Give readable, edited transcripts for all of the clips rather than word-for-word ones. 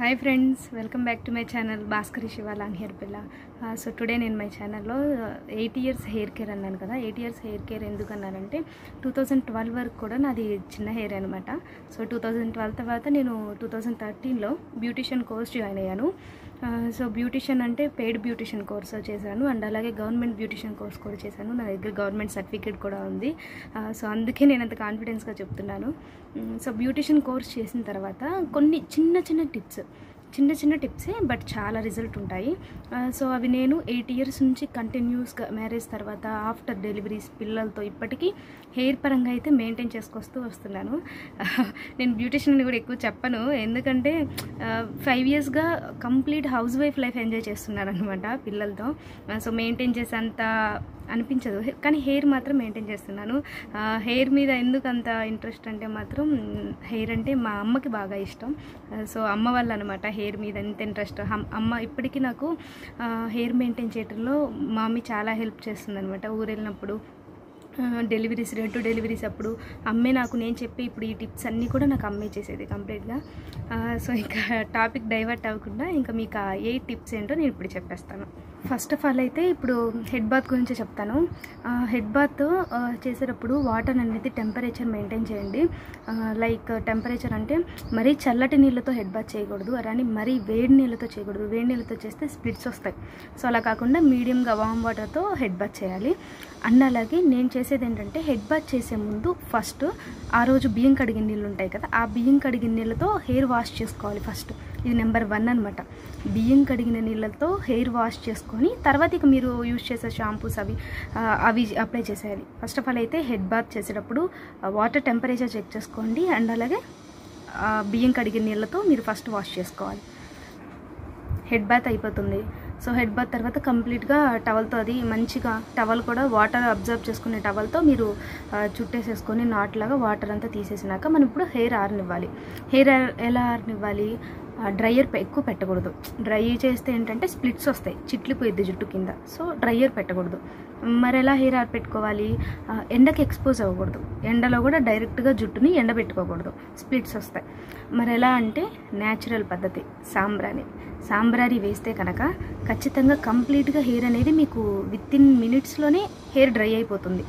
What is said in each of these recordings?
Hi friends, welcome back to my channel Bhaskari Shiva Long Hair Pilla. So today in my channel lo 8 years hair care అన్నాను కదా. 8 years hair care ఎందుకు అన్నానంటే 2012 వరకు కూడా నాది చిన్న hair అన్నమాట. So 2012 తర్వాత నేను 2013 లో బ్యూటిషియన్ కోర్స్ జాయిన్ అయ్యాను. సో బ్యూటిషియన్ అంటే పెయిడ్ బ్యూటిషియన్ కోర్స్ చేశాను అండ్ అలాగే గవర్నమెంట్ బ్యూటిషియన్ కోర్స్ కూడా చేశాను. నా దగ్గర గవర్నమెంట్ సర్టిఫికేట్ కూడా ఉంది. సో అందుకే నేను అంత కాన్ఫిడెన్స్గా చెప్తున్నాను. సో బ్యూటిషియన్ కోర్స్ చేసిన తర్వాత కొన్ని చిన్న చిన్న టిప్సే బట్ చాలా రిజల్ట్ ఉంటాయి. సో అవి నేను 8 years నుంచి కంటిన్యూస్గా మ్యారేజ్ తర్వాత ఆఫ్టర్ డెలివరీస్ పిల్లలతో ఇప్పటికీ హెయిర్ పరంగా అయితే మెయింటైన్ చేసుకొస్తూ వస్తున్నాను. నేను బ్యూటిషియన్ కూడా ఎక్కువ చెప్పను, ఎందుకంటే 5 yearsగా complete housewife life enjoy చేస్తున్నాను అనమాట పిల్లలతో. సో మెయింటైన్ చేసేంత అనిపించదు, కానీ హెయిర్ మాత్రం మెయింటైన్ చేస్తున్నాను. హెయిర్ మీద ఎందుకు అంత ఇంట్రెస్ట్ అంటే మాత్రం హెయిర్ అంటే మా అమ్మకి బాగా ఇష్టం. సో అమ్మ వల్ల అనమాట హెయిర్ మీద ఎంత ఇంట్రెస్ట్. అమ్మ ఇప్పటికీ నాకు హెయిర్ మెయింటైన్ చేయడంలో మా మమ్మీ చాలా హెల్ప్ చేస్తుంది అనమాట. ఊరు వెళ్ళినప్పుడు డెలివరీస్ 2 డెలివరీస్ అప్పుడు అమ్మే నాకు నేను చెప్పి ఇప్పుడు ఈ టిప్స్ అన్నీ కూడా నాకు అమ్మే చేసేది కంప్లీట్గా. సో ఇంకా టాపిక్ డైవర్ట్ అవ్వకుండా ఇంకా మీకు ఏ టిప్స్ ఏంటో నేను ఇప్పుడు చెప్పేస్తాను. ఫస్ట్ ఆఫ్ ఆల్ అయితే ఇప్పుడు హెడ్ బాత్ గురించి చెప్తాను. హెడ్ బాత్ చేసేటప్పుడు వాటర్ అనేది టెంపరేచర్ మెయింటైన్ చేయండి. లైక్ టెంపరేచర్ అంటే మరీ చల్లటి నీళ్ళతో హెడ్ బాత్ చేయకూడదు, అలానే మరీ వేడి నీళ్ళతో చేయకూడదు. వేడి నీళ్ళతో చేస్తే స్ప్లిట్స్ వస్తాయి. సో అలా కాకుండా మీడియంగా వామ్ వాటర్తో హెడ్ బాత్ చేయాలి. అండ్ అలాగే నేను చేసేది ఏంటంటే హెడ్ బాత్ చేసే ముందు ఫస్ట్ ఆ రోజు బియ్యం కడిగిన నీళ్ళు ఉంటాయి కదా, ఆ బియ్యం కడిగిన నీళ్ళతో హెయిర్ వాష్ చేసుకోవాలి. ఫస్ట్ ఇది నెంబర్ 1 అనమాట. బియ్యం కడిగిన నీళ్ళతో హెయిర్ వాష్ చేసుకొని తర్వాత ఇక మీరు యూజ్ చేసే షాంపూస్ అవి అప్లై చేసేయాలి. ఫస్ట్ ఆఫ్ ఆల్ అయితే హెడ్ బాత్ చేసేటప్పుడు వాటర్ టెంపరేచర్ చెక్ చేసుకోండి అండ్ అలాగే బియ్యం కడిగిన నీళ్ళతో మీరు ఫస్ట్ వాష్ చేసుకోవాలి. హెడ్ బాత్ అయిపోతుంది. సో హెడ్ బాత్ తర్వాత కంప్లీట్గా టవల్తో అది మంచిగా టవల్ కూడా వాటర్ అబ్జర్వ్ చేసుకునే టవల్తో మీరు చుట్టేసేసుకొని నాట్లాగా వాటర్ అంతా తీసేసినాక మనం ఇప్పుడు హెయిర్ ఆరనివ్వాలి. హెయిర్ ఎలా ఆరనివ్వాలి? డ్రైయర్ ఎక్కువ పెట్టకూడదు. డ్రై చేస్తే ఏంటంటే స్ప్లిట్స్ వస్తాయి, చిట్లిపోయిద్ది జుట్టు కింద. సో డ్రైయర్ పెట్టకూడదు. మరి ఎలా హెయిర్ ఆర్ పెట్టుకోవాలి? ఎండకి ఎక్స్పోజ్ అవ్వకూడదు. ఎండలో కూడా డైరెక్ట్గా జుట్టుని ఎండబెట్టుకోకూడదు, స్ప్లిట్స్ వస్తాయి. మరి ఎలా అంటే న్యాచురల్ పద్ధతి సాంబ్రాణి వేస్తే కనుక ఖచ్చితంగా కంప్లీట్గా హెయిర్ అనేది మీకు వితిన్ మినిట్స్లోనే హెయిర్ డ్రై అయిపోతుంది.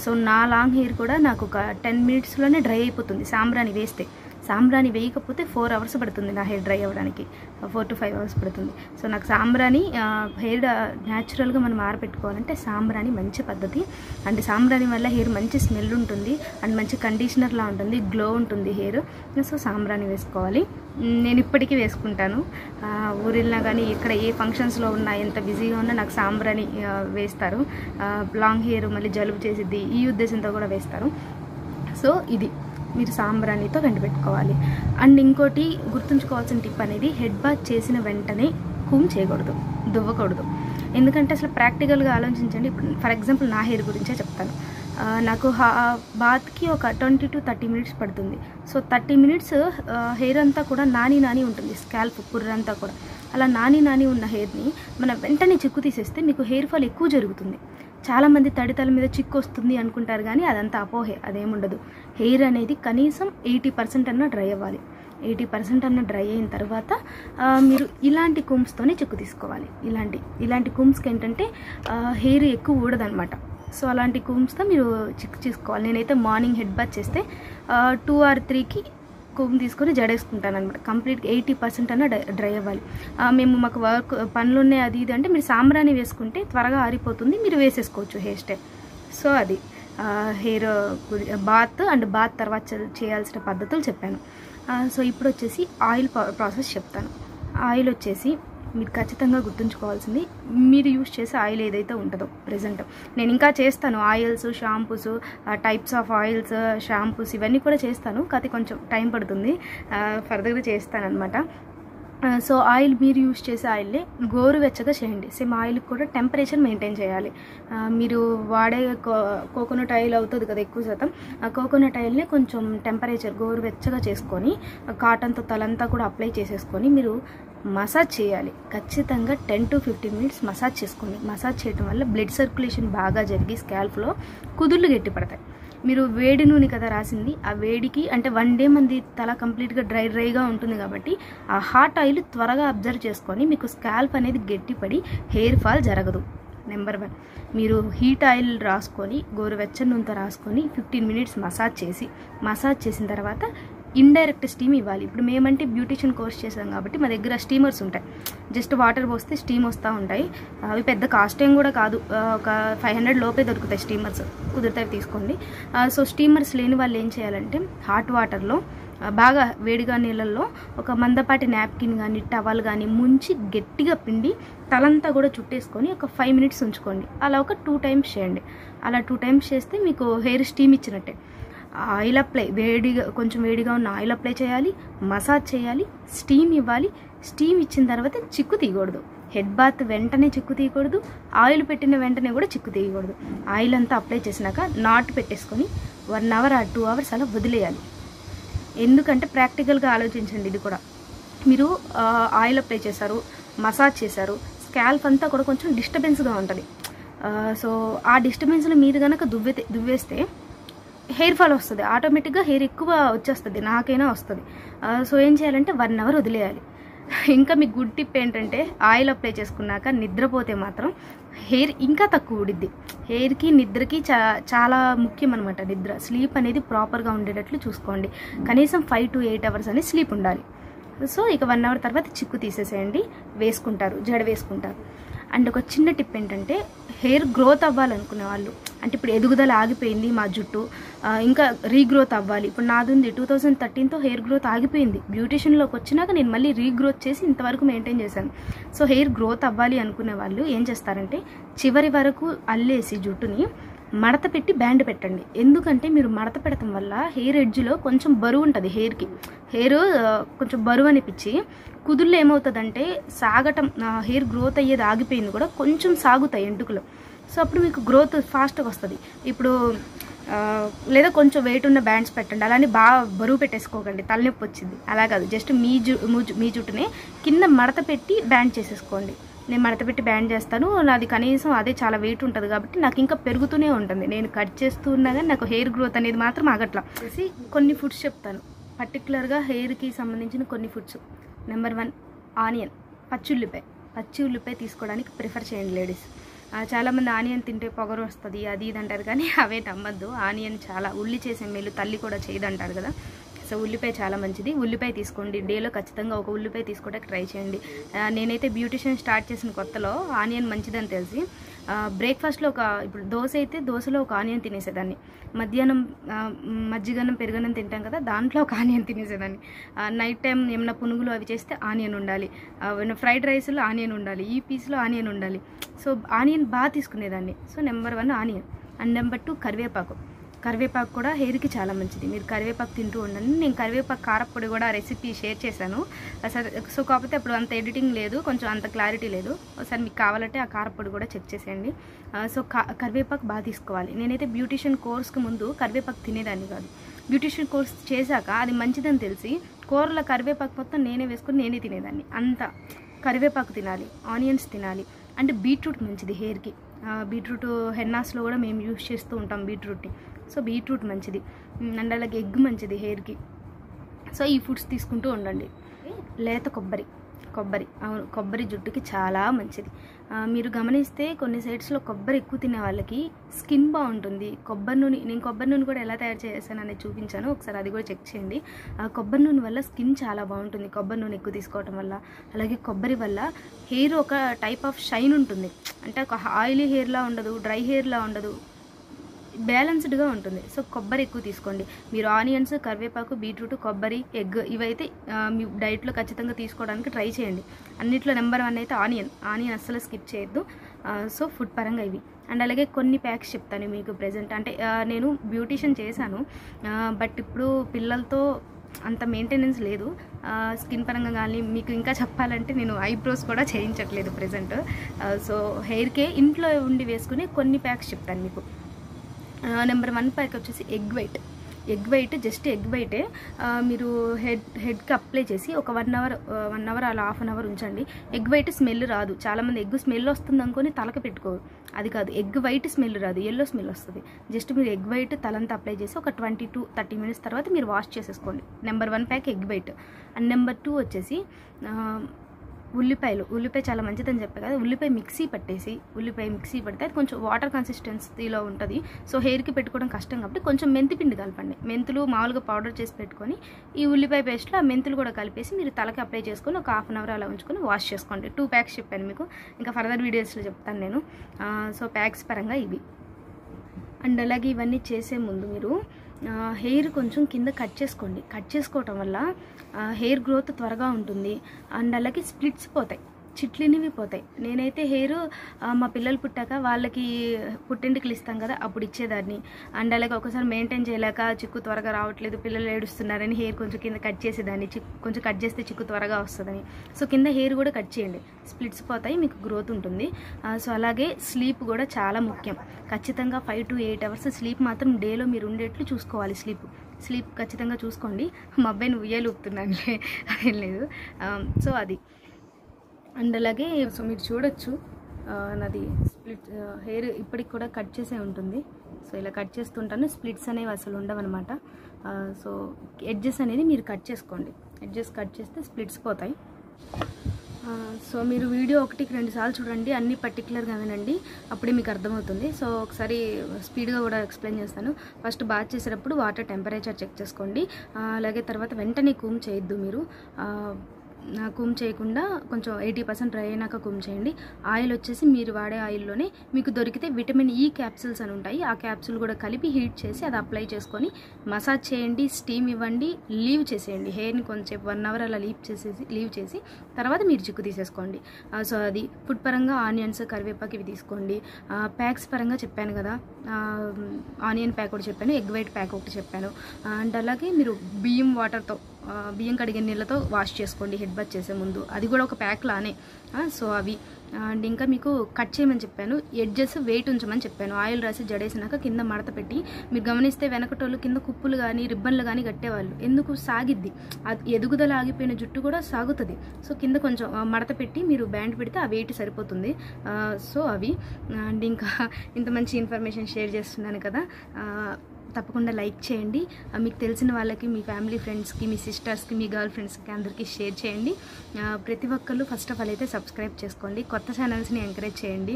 సో నా లాంగ్ హెయిర్ కూడా నాకు ఒక 10 minutesలోనే డ్రై అయిపోతుంది సాంబ్రాణి వేస్తే. సాంబ్రాణి వేయకపోతే 4 hours పడుతుంది నా హెయిర్ డ్రై అవ్వడానికి, 4 to 5 hours పడుతుంది. సో నాకు సాంబ్రాణి హెయిర్ న్యాచురల్గా మనం ఆరబెట్టుకోవాలంటే సాంబ్రాణి మంచి పద్ధతి. అండ్ సాంబ్రాణి వల్ల హెయిర్ మంచి స్మెల్ ఉంటుంది అండ్ మంచి కండిషనర్లా ఉంటుంది, గ్లో ఉంటుంది హెయిర్. సో సాంబ్రాణి వేసుకోవాలి. నేను ఇప్పటికీ వేసుకుంటాను. ఊరిల్నా కానీ ఇక్కడ ఏ ఫంక్షన్స్లో ఉన్నా ఎంత బిజీగా ఉన్నా నాకు సాంబ్రాణి వేస్తారు. లాంగ్ హెయిర్ మళ్ళీ జలుబు చేసిద్ది ఈ ఉద్దేశంతో కూడా వేస్తారు. సో ఇది మీరు సాంబ్రాణితో వెంటబెట్టుకోవాలి. అండ్ ఇంకోటి గుర్తుంచుకోవాల్సిన టిప్ అనేది హెడ్ బాత్ చేసిన వెంటనే కూమ్ చేయకూడదు, దువ్వకూడదు. ఎందుకంటే అసలు ప్రాక్టికల్గా ఆలోచించండి. ఇప్పుడు ఫర్ ఎగ్జాంపుల్ నా హెయిర్ గురించే చెప్తాను. నాకు బాత్కి ఒక 20 to 30 minutes పడుతుంది. సో 30 minutes హెయిర్ అంతా కూడా నాని ఉంటుంది, స్కాల్ప్ పుర్రంతా కూడా. అలా నాని ఉన్న హెయిర్ని మనం వెంటనే చిక్కు తీసేస్తే మీకు హెయిర్ ఫాల్ ఎక్కువ జరుగుతుంది. చాలామంది తడితల మీద చిక్కు వస్తుంది అనుకుంటారు, కానీ అదంతా అపోహే, అదేముండదు. హెయిర్ అనేది కనీసం 80% అన్న డ్రై అవ్వాలి. 80% అన్న డ్రై అయిన తర్వాత మీరు ఇలాంటి కూమ్స్తోనే చిక్కు తీసుకోవాలి. ఇలాంటి కూమ్స్కి ఏంటంటే హెయిర్ ఎక్కువ ఊడదనమాట. సో అలాంటి కూమ్స్తో మీరు చిక్కు తీసుకోవాలి. నేనైతే మార్నింగ్ హెడ్ బాత్ చేస్తే 2 or 3కి కూమ్ తీసుకొని జడేసుకుంటాను అనమాట. కంప్లీట్గా 80% అన్న డ్రై అవ్వాలి. మాకు వర్క్ పనులు ఉన్నాయి అది ఇది అంటే మీరు సాంబ్రాణి వేసుకుంటే త్వరగా ఆరిపోతుంది, మీరు వేసేసుకోవచ్చు హెయిర్ స్టైల్. సో అది హెయిర్ బాత్ అండ్ బాత్ తర్వాత చేయాల్సిన పద్ధతులు చెప్పాను. సో ఇప్పుడు వచ్చేసి ఆయిల్ ప్రాసెస్ చెప్తాను. ఆయిల్ వచ్చేసి మీరు ఖచ్చితంగా గుర్తుంచుకోవాల్సింది, మీరు యూజ్ చేసే ఆయిల్ ఏదైతే ఉంటుందో ప్రెజెంట్. నేను ఇంకా చేస్తాను oils, shampoos, types of oils, shampoos ఇవన్నీ కూడా చేస్తాను, కాకపోతే కొంచెం టైం పడుతుంది. ఫర్దర్గా చేస్తాను అనమాట. సో ఆయిల్ మీరు యూజ్ చేసే ఆయిల్ని గోరువెచ్చగా చేయండి. సేమ్ ఆయిల్కి కూడా టెంపరేచర్ మెయింటైన్ చేయాలి. మీరు వాడే కోకోనట్ ఆయిల్ అవుతుంది కదా ఎక్కువ శాతం, ఆ కోకోనట్ ఆయిల్ని కొంచెం టెంపరేచర్ గోరువెచ్చగా చేసుకొని కాటన్తో తలంతా కూడా అప్లై చేసేసుకొని మీరు మసాజ్ చేయాలి. ఖచ్చితంగా 10 to 15 minutes మసాజ్ చేసుకోండి. మసాజ్ చేయడం వల్ల బ్లడ్ సర్క్యులేషన్ బాగా జరిగి స్కాల్ప్లో కుదుళ్ళు గట్టి పడతాయి. మీరు వేడి నూనె కదా రాసింది, ఆ వేడికి అంటే 1 డే మంది తల కంప్లీట్గా డ్రైగా ఉంటుంది కాబట్టి ఆ హాట్ ఆయిల్ త్వరగా అబ్జర్వ్ చేసుకొని మీకు స్కాల్ప్ అనేది గట్టిపడి హెయిర్ ఫాల్ జరగదు. నెంబర్ 1, మీరు హీట్ ఆయిల్ రాసుకొని గోరువెచ్చని నూనెతో రాసుకొని 15 మినిట్స్ మసాజ్ చేసిన తర్వాత ఇండైరెక్ట్ స్టీమ్ ఇవ్వాలి. ఇప్పుడు మేమంటే బ్యూటిషియన్ కోర్స్ చేసాం కాబట్టి మా దగ్గర స్టీమర్స్ ఉంటాయి. జస్ట్ వాటర్ పోస్తే స్టీమ్ వస్తూ ఉంటాయి. అవి పెద్ద కాస్ట్ ఏం కూడా కాదు, ఒక 500 లోపే దొరుకుతాయి స్టీమర్స్. కుదిరితే తీసుకోండి. సో స్టీమర్స్ లేని వాళ్ళు ఏం చేయాలంటే హాట్ వాటర్లో బాగా వేడిగా నీళ్ళల్లో ఒక మందపాటి నాప్కిన్ కానీ టవల్ కానీ ముంచి గట్టిగా పిండి తలంతా కూడా చుట్టేసుకొని ఒక 5 మినిట్స్ ఉంచుకోండి. అలా ఒక 2 టైమ్స్ చేయండి. అలా 2 టైమ్స్ చేస్తే మీకు హెయిర్ స్టీమ్ ఇచ్చినట్టే. ఆయిల్ అప్లై కొంచెం వేడిగా ఉన్న ఆయిల్ అప్లై చేయాలి, మసాజ్ చేయాలి, స్టీమ్ ఇవ్వాలి. స్టీమ్ ఇచ్చిన తర్వాత చిక్కు తీయకూడదు. హెడ్ బాత్ వెంటనే చిక్కు తీయకూడదు, ఆయిల్ పెట్టిన వెంటనే కూడా చిక్కు తీయకూడదు. ఆయిల్ అంతా అప్లై చేసినాక నాట్ పెట్టేసుకొని 1 అవర్ 2 అవర్స్ అలా వదిలేయాలి. ఎందుకంటే ప్రాక్టికల్గా ఆలోచించండి. ఇది కూడా మీరు ఆయిల్ అప్లై చేశారు, మసాజ్ చేశారు, స్కాల్ప్ అంతా కూడా కొంచెం డిస్టర్బెన్స్గా ఉంటుంది. సో ఆ డిస్టర్బెన్స్లో మీరు కనుక దువ్వేస్తే హెయిర్ ఫాల్ వస్తుంది. ఆటోమేటిక్గా హెయిర్ ఎక్కువ వచ్చేస్తుంది, నాకైనా వస్తుంది. సో ఏం చేయాలంటే 1 అవర్ వదిలేయాలి. ఇంకా మీ గుడ్ టిప్ ఏంటంటే ఆయిల్ అప్లై చేసుకున్నాక నిద్రపోతే మాత్రం హెయిర్ ఇంకా తక్కువ ఉడిద్ది. హెయిర్కి నిద్రకి చాలా ముఖ్యం అనమాట. నిద్ర స్లీప్ అనేది ప్రాపర్గా ఉండేటట్లు చూసుకోండి. కనీసం 5 to 8 అవర్స్ అనేది స్లీప్ ఉండాలి. సో ఇక 1 అవర్ తర్వాత చిక్కు తీసేసేయండి, వేసుకుంటారు, జడ వేసుకుంటారు. అండ్ ఒక చిన్న టిప్ ఏంటంటే హెయిర్ గ్రోత్ అవ్వాలనుకునే వాళ్ళు, అంటే ఇప్పుడు ఎదుగుదల ఆగిపోయింది మా జుట్టు, ఇంకా రీగ్రోత్ అవ్వాలి. ఇప్పుడు నాది ఉంది 2013తో హెయిర్ గ్రోత్ ఆగిపోయింది. బ్యూటిషియన్లోకి వచ్చినాక నేను మళ్ళీ రీగ్రోత్ చేసి ఇంతవరకు మెయింటైన్ చేశాను. సో హెయిర్ గ్రోత్ అవ్వాలి అనుకునే వాళ్ళు ఏం చేస్తారంటే చివరి వరకు అల్లేసి జుట్టుని మడత పెట్టి బ్యాండ్ పెట్టండి. ఎందుకంటే మీరు మడత పెడతాం వల్ల హెయిర్ ఎడ్జ్లో కొంచెం బరువు ఉంటుంది. హెయిర్ కొంచెం బరువు అనిపించి కుదుళ్ళు ఏమవుతుందంటే సాగటం, హెయిర్ గ్రోత్ అయ్యేది ఆగిపోయింది కూడా కొంచెం సాగుతాయి ఎంటుకలు. సో అప్పుడు మీకు గ్రోత్ ఫాస్ట్గా వస్తుంది. ఇప్పుడు లేదా కొంచెం వెయిట్ ఉన్న బ్యాండ్స్ పెట్టండి. అలానే బాగా బరువు పెట్టేసుకోకండి, తలనొప్పి వచ్చింది. అలా కాదు, జస్ట్ మీ జుట్టునే కింద మడత పెట్టి బ్యాండ్ చేసేసుకోండి. నేను మడత పెట్టి బ్యాండ్ చేస్తాను, నాది కనీసం అదే చాలా వెయిట్ ఉంటుంది కాబట్టి నాకు ఇంకా పెరుగుతూనే ఉంటుంది. నేను కట్ చేస్తూ ఉన్నా కానీ నాకు హెయిర్ గ్రోత్ అనేది మాత్రం ఆగట్లా. చేసి కొన్ని ఫుడ్స్ చెప్తాను, పర్టికులర్గా హెయిర్కి సంబంధించిన కొన్ని ఫుడ్స్. నెంబర్ 1, ఆనియన్, పచ్చి ఉల్లిపాయ తీసుకోవడానికి ప్రిఫర్ చేయండి లేడీస్. చాలామంది ఆనియన్ తింటే పొగరు వస్తుంది అది ఇది అంటారు, కానీ అవే నమ్మద్దు. ఆనియన్ చాలా ఉల్లి చేసే మేలు, తల్లి కూడా చేయదంటారు కదా. సో ఉల్లిపాయ చాలా మంచిది. ఉల్లిపాయ తీసుకోండి. డేలో ఖచ్చితంగా ఒక ఉల్లిపాయ తీసుకోవడానికి ట్రై చేయండి. నేనైతే బ్యూటిషియన్ స్టార్ట్ చేసిన కొత్తలో ఆనియన్ మంచిదని తెలిసి బ్రేక్ఫాస్ట్లో ఇప్పుడు దోశ అయితే దోశలో ఒక ఆనియన్ తినేసేదాన్ని. మధ్యాహ్నం మజ్జిగన్నం పెరుగన్నం తింటాం కదా, దాంట్లో ఒక ఆనియన్ తినేసేదాన్ని. నైట్ టైం ఏమైనా పునుగులు అవి చేస్తే ఆనియన్ ఉండాలి, ఫ్రైడ్ రైస్లో ఆనియన్ ఉండాలి, ఈ పీస్లో ఆనియన్ ఉండాలి. సో ఆనియన్ బాగా తీసుకునేదాన్ని. So number 1 onion. And number 2 కరివేపాకు కూడా హెయిర్కి చాలా మంచిది. మీరు కరివేపాకు తింటూ ఉండండి. నేను కరివేపాకు కారప్పొడి కూడా రెసిపీ షేర్ చేశాను. సో కాకపోతే అప్పుడు అంత ఎడిటింగ్ లేదు, కొంచెం అంత క్లారిటీ లేదు. ఒకసారి మీకు కావాలంటే ఆ కారప్పొడి కూడా చెక్ చేసేయండి. సో కరివేపాకు బాగా తీసుకోవాలి. నేనైతే బ్యూటిషియన్ కోర్స్కి ముందు కరివేపాకు తినేదాన్ని కాదు. బ్యూటిషియన్ కోర్స్ చేశాక అది మంచిదని తెలిసి కూరలో కరివేపాకు మొత్తం నేనే వేసుకొని నేనే తినేదాన్ని. అంత కరివేపాకు తినాలి, ఆనియన్స్ తినాలి. అండ్ బీట్రూట్ మంచిది హెయిర్కి. బీట్రూట్ హెన్నాస్లో కూడా మేము యూజ్ చేస్తూ ఉంటాం బీట్రూట్ని. సో బీట్రూట్ మంచిది. అండ్ అలాగే ఎగ్ మంచిది హెయిర్కి. సో ఈ ఫుడ్స్ తీసుకుంటూ ఉండండి. లేత కొబ్బరి జుట్టుకి చాలా మంచిది. మీరు గమనిస్తే కొన్ని సైడ్స్లో కొబ్బరి ఎక్కువ తినే వాళ్ళకి స్కిన్ బాగుంటుంది. నేను కొబ్బరి నూనె కూడా ఎలా తయారు చేశాను అనేది చూపించాను, ఒకసారి అది కూడా చెక్ చేయండి. కొబ్బరి నూనె వల్ల స్కిన్ చాలా బాగుంటుంది కొబ్బరి నూనె ఎక్కువ తీసుకోవటం వల్ల. అలాగే కొబ్బరి వల్ల హెయిర్ ఒక టైప్ ఆఫ్ షైన్ ఉంటుంది. అంటే ఒక ఆయిలీ హెయిర్లా ఉండదు, డ్రై హెయిర్లా ఉండదు, బ్యాలెన్స్డ్గా ఉంటుంది. సో కొబ్బరి ఎక్కువ తీసుకోండి. మీరు ఆనియన్స్, కరివేపాకు, బీట్రూట్, కొబ్బరి, ఎగ్ ఇవైతే మీ డైట్లో ఖచ్చితంగా తీసుకోవడానికి ట్రై చేయండి. అన్నిట్లో నెంబర్ 1 అయితే ఆనియన్ అస్సలు స్కిప్ చేయొద్దు. సో ఫుడ్ పరంగా ఇవి. అండ్ అలాగే కొన్ని ప్యాక్స్ చెప్తాను మీకు ప్రెజెంట్. అంటే నేను బ్యూటిషియన్ చేశాను, బట్ ఇప్పుడు పిల్లలతో అంత మెయింటెనెన్స్ లేదు స్కిన్ పరంగా. కానీ మీకు ఇంకా చెప్పాలంటే నేను ఐబ్రోస్ కూడా చేయించట్లేదు ప్రెజెంట్. సో హెయిర్కే ఇంట్లో ఉండి వేసుకుని కొన్ని ప్యాక్స్ చెప్తాను మీకు. నెంబర్ 1 ప్యాక్ వచ్చేసి egg white. Egg white, just egg వైటే మీరు హెడ్కి అప్లై చేసి ఒక 1 అవర్ అలా హాఫ్ అన్ అవర్ ఉంచండి. ఎగ్ వైట్ స్మెల్ రాదు. చాలామంది ఎగ్ స్మెల్ వస్తుంది అనుకొని తలకి పెట్టుకోరు. అది కాదు, ఎగ్ వైట్ స్మెల్ రాదు, ఎల్లో స్మెల్ వస్తుంది. జస్ట్ మీరు ఎగ్ వైట్ తలంతా అప్లై చేసి ఒక 20 to 30 minutes తర్వాత మీరు వాష్ చేసేసుకోండి. Number 1 pack egg white. And number 2 వచ్చేసి ఉల్లిపాయ చాలా మంచిదని చెప్పే కదా, ఉల్లిపాయ మిక్సీ పడితే అది కొంచెం వాటర్ కన్సిస్టెన్సీలో ఉంటుంది. సో హెయిర్కి పెట్టుకోవడం కష్టం కాబట్టి కొంచెం మెంతి పిండి కలపండి. మెంతులు మామూలుగా పౌడర్ చేసి పెట్టుకొని ఈ ఉల్లిపాయ పేస్ట్లో ఆ మెంతులు కూడా కలిపేసి మీరు తలకి అప్లై చేసుకొని ఒక హాఫ్ అన్ అవర్ అలా ఉంచుకొని వాష్ చేసుకోండి. 2 ప్యాక్స్ చెప్పాను మీకు, ఇంకా ఫర్దర్ వీడియోస్లో చెప్తాను నేను. సో ప్యాక్స్ పరంగా ఇవి. అండ్ అలాగే ఇవన్నీ చేసే ముందు మీరు హెయిర్ కొంచెం కింద కట్ చేసుకోండి. కట్ చేసుకోవటం వల్ల హెయిర్ గ్రోత్ త్వరగా ఉంటుంది. అండ్ అలాగే స్ప్లిట్స్ పోతాయి, చిట్లినివి పోతాయి. నేనైతే హెయిర్ మా పిల్లలు పుట్టాక వాళ్ళకి పుట్టెంటికలు ఇస్తాం కదా అప్పుడు ఇచ్చేదాన్ని. అండ్ అలాగే ఒకసారి మెయింటైన్ చేయలేక చిక్కు త్వరగా రావట్లేదు, పిల్లలు ఏడుస్తున్నారని హెయిర్ కొంచెం కింద కట్ చేసేదాన్ని. కొంచెం కట్ చేస్తే చిక్కు త్వరగా వస్తుందని. సో కింద హెయిర్ కూడా కట్ చేయండి, స్ప్లిట్స్ పోతాయి, మీకు గ్రోత్ ఉంటుంది. సో అలాగే స్లీప్ కూడా చాలా ముఖ్యం. ఖచ్చితంగా 5 to 8 hours స్లీప్ మాత్రం డేలో మీరు ఉండేట్లు చూసుకోవాలి. స్లీప్ ఖచ్చితంగా చూసుకోండి. మా అబ్బాయిని ఉయ్యాలు ఊపుతున్నానులే, అదేం లేదు. సో అది. అండ్ అలాగే సో మీరు చూడొచ్చు నాది స్ప్లిట్ హెయిర్ ఇప్పటికి కూడా కట్ చేసే ఉంటుంది. సో ఇలా కట్ చేస్తుంటాను, స్ప్లిట్స్ అనేవి అసలు ఉండవన్నమాట. సో ఎడ్జెస్ అనేది మీరు కట్ చేసుకోండి. ఎడ్జెస్ కట్ చేస్తే స్ప్లిట్స్ పోతాయి. సో మీరు వీడియో 1కి 2 సార్లు చూడండి, అన్నీ పర్టికులర్గా వినండి, అప్పుడే మీకు అర్థమవుతుంది. సో ఒకసారి స్పీడ్గా కూడా ఎక్స్ప్లెయిన్ చేస్తాను. ఫస్ట్ బాత్ చేసేటప్పుడు వాటర్ టెంపరేచర్ చెక్ చేసుకోండి. అలాగే తర్వాత వెంటనే కూమ్ చేయొద్దు. మీరు కూమ్ చేయకుండా కొంచెం 80% డ్రై అయినాక కూమ్ చేయండి. ఆయిల్ వచ్చేసి మీరు వాడే ఆయిల్లోనే మీకు దొరికితే విటమిన్ ఈ క్యాప్సూల్స్ అని ఉంటాయి. ఆ క్యాప్సూల్ కూడా కలిపి హీట్ చేసి అది అప్లై చేసుకొని మసాజ్ చేయండి, స్టీమ్ ఇవ్వండి, లీవ్ చేసేయండి. హెయిర్ని కొంచెం 1 hour అలా లీవ్ చేసి తర్వాత మీరు చిక్కు తీసేసుకోండి. సో అది ఫుడ్ పరంగా ఆనియన్స్, కరివేపాకు ఇవి తీసుకోండి. ప్యాక్స్ పరంగా చెప్పాను కదా, ఆనియన్ ప్యాక్ ఒకటి చెప్పాను, ఎగ్ వైట్ ప్యాక్ ఒకటి చెప్పాను. అండ్ అలాగే మీరు బియ్యం కడిగే నీళ్ళతో వాష్ చేసుకోండి హెడ్ బాత్ చేసే ముందు, అది కూడా ఒక ప్యాక్ లానే. సో అవి. అండ్ ఇంకా మీకు కట్ చేయమని చెప్పాను, ఎడ్జెస్ వెయిట్ ఉంచమని చెప్పాను. ఆయిల్ రాసి జడేసినాక కింద మడత పెట్టి మీరు గమనిస్తే వెనకటోళ్ళు కింద కుప్పులు కానీ రిబ్బన్లు కానీ కట్టేవాళ్ళు. ఎందుకు? సాగిద్ది, అది ఎదుగుదల ఆగిపోయిన జుట్టు కూడా సాగుతుంది. సో కింద కొంచెం మడత పెట్టి మీరు బ్యాండ్ పెడితే ఆ వెయిట్ సరిపోతుంది. సో అవి. అండ్ ఇంకా ఇంత మంచి ఇన్ఫర్మేషన్ షేర్ చేస్తున్నాను కదా, తప్పకుండా లైక్ చేయండి. మీకు తెలిసిన వాళ్ళకి, మీ ఫ్యామిలీ ఫ్రెండ్స్కి, మీ సిస్టర్స్కి, మీ గర్ల్ ఫ్రెండ్స్కి అందరికీ షేర్ చేయండి. ప్రతి ఒక్కళ్ళు ఫస్ట్ ఆఫ్ ఆల్ అయితే సబ్స్క్రైబ్ చేసుకోండి. కొత్త ఛానల్స్ని ఎంకరేజ్ చేయండి.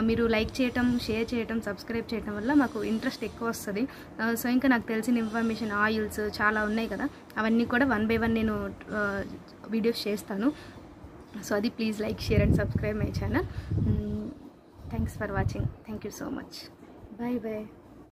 మీరు లైక్ చేయటం, షేర్ చేయటం, సబ్స్క్రైబ్ చేయటం వల్ల మాకు ఇంట్రెస్ట్ ఎక్కువ వస్తుంది. సో ఇంకా నాకు తెలిసిన ఇన్ఫర్మేషన్ ఆయిల్స్ చాలా ఉన్నాయి కదా, అవన్నీ కూడా 1 by 1 నేను వీడియోస్ చేస్తాను. సో అది please like, share and subscribe my channel. Thanks for watching. Thank you so much. Bye bye.